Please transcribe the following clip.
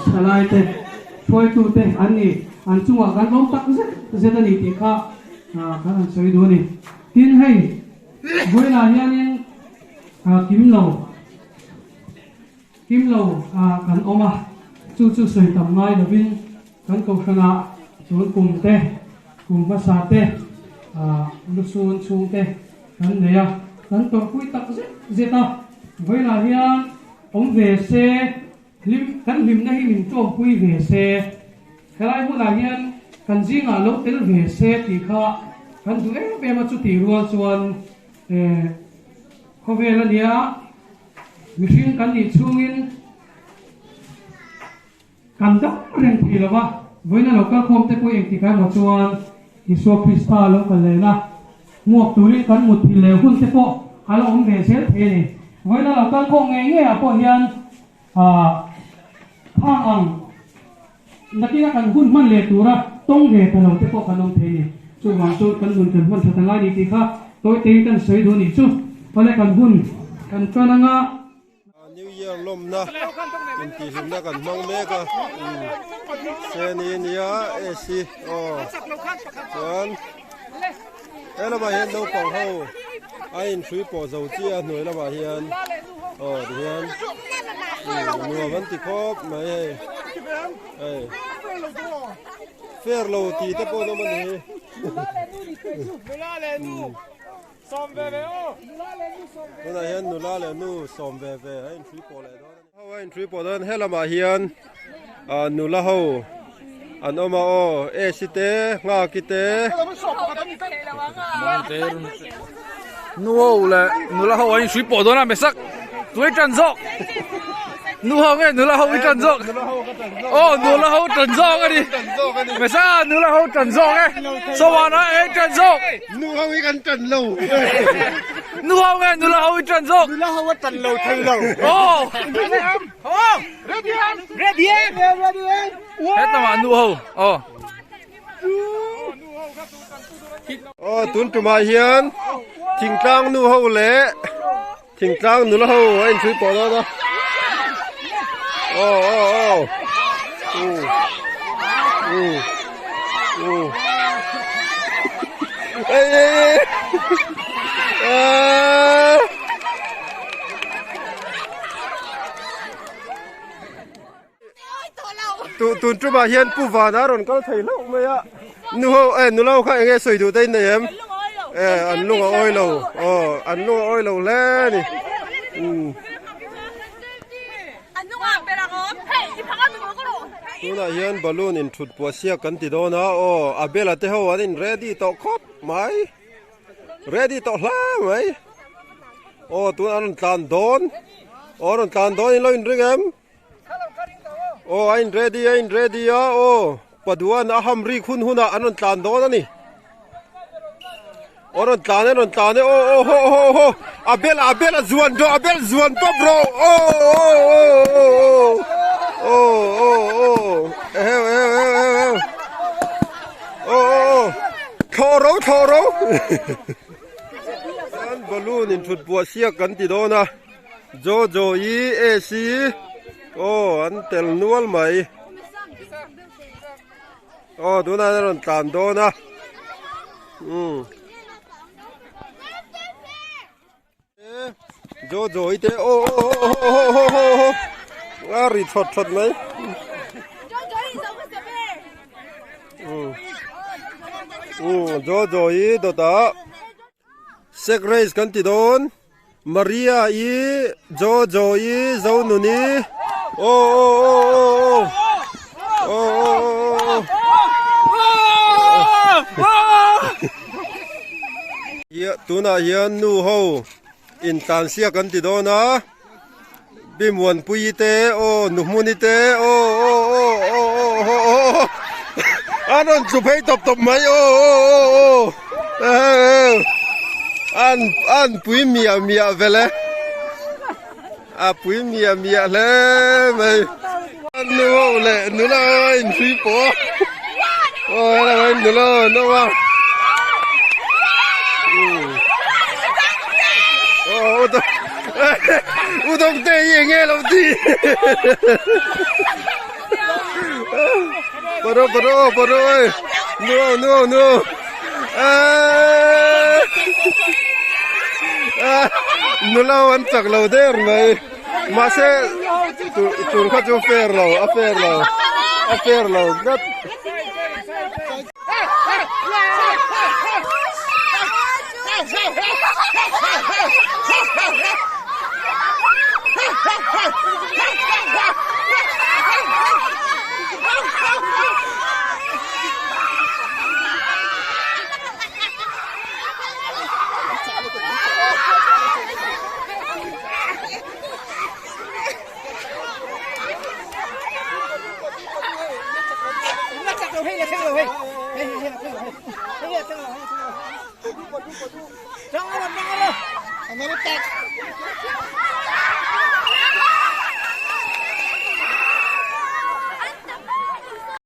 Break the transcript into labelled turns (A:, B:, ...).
A: Thật lại thế thôi tu thế anh đi anh chung à gan bóng tắc rất là nỉ khá các anh soi đuôi này tin hay với là hiện kim lầu kan oma chu soi tam mai lo bin kan ko khana chun kum masa te lu sun chung te kan neya kan to pui tak zeta với là hiện ông về xe lim na hi lim chom pui về xe cái này muốn là hiện kan riêng lâu tel về xe thì kha kan du em mà chu ti ruan chuan có về là nia machine kan đi chungin kan dak reng thi lawa voina local khom te ko ek ti kan lo chuan iso krista lo kan le na muak turi kan mut thi le hun te po alo om ve sel the ni voina local khom nge apo hian phang ang nakina kan hun man le tura tong ve ta lo te po kan om the ni chu wang chu kan hun kan man thatan lai ni ti kha toy te kan sei do ni chu pale kan hun kan chananga
B: New Year lom na in ti him na kan mong me ka se ni nia e si chuan ela ba hian no pong ho a in three po zo chi a hnoi la ba hian di hian nuwa van ti khop mai ei fair lo ti te po no man hi som ve ve o na hian nu la le nu som ve ve in three po le do ho in three po don hela ma hian nu la ho an oma o e si te nga ki te
C: nu ho le nu la ho in three po don na me sak tuai tran zok nu ho nge nu la ho i tran zok nu la ho tran zok ani me sa nu la ho tran zok nge so wa na e tran zok
B: nu ho i kan tran lo
C: nu ho nge nu la ho i tran zok
B: nu la ho tran lo thai lo
C: ready hết mà nu ho
B: tun tu ma hian thing tlang nu ho le thing tlang nu la ho in three po do da tun tu ma hian pu va na ron kal thei lo me ya nu lo kha nge soi du dai ne em an lung oi lo an lung oi lo le ni tu na hian balloon in thut po sia kan ti do na abela te ho an in ready to khop mai ready to hla mai tu an tan don in lo in ring em I'm ready ya paduan aham ri khun huna anon tan do na ni oron tane ho abela zuan to bro thoro an balloon in thut bua sia kan ti do na jo yi ac an tel nual mai tu na ron tan do na jo ite ri thot mai jo yi do ta sek race kan ti don Maria yi jo yi zo nu ni tuna hian nu ho in tan sia kan ti do na bimwan pui te nu muni te anon chu phei top mai an pui mia vele pui mia le mai nu ho le nu la in three po nu la no wa u đông tê gì nghe lâu đi bro ơi no nó lâu ăn chặt lâu thế rồi mà sẽ tụi khách cho fair lâu rất
D: Jangan,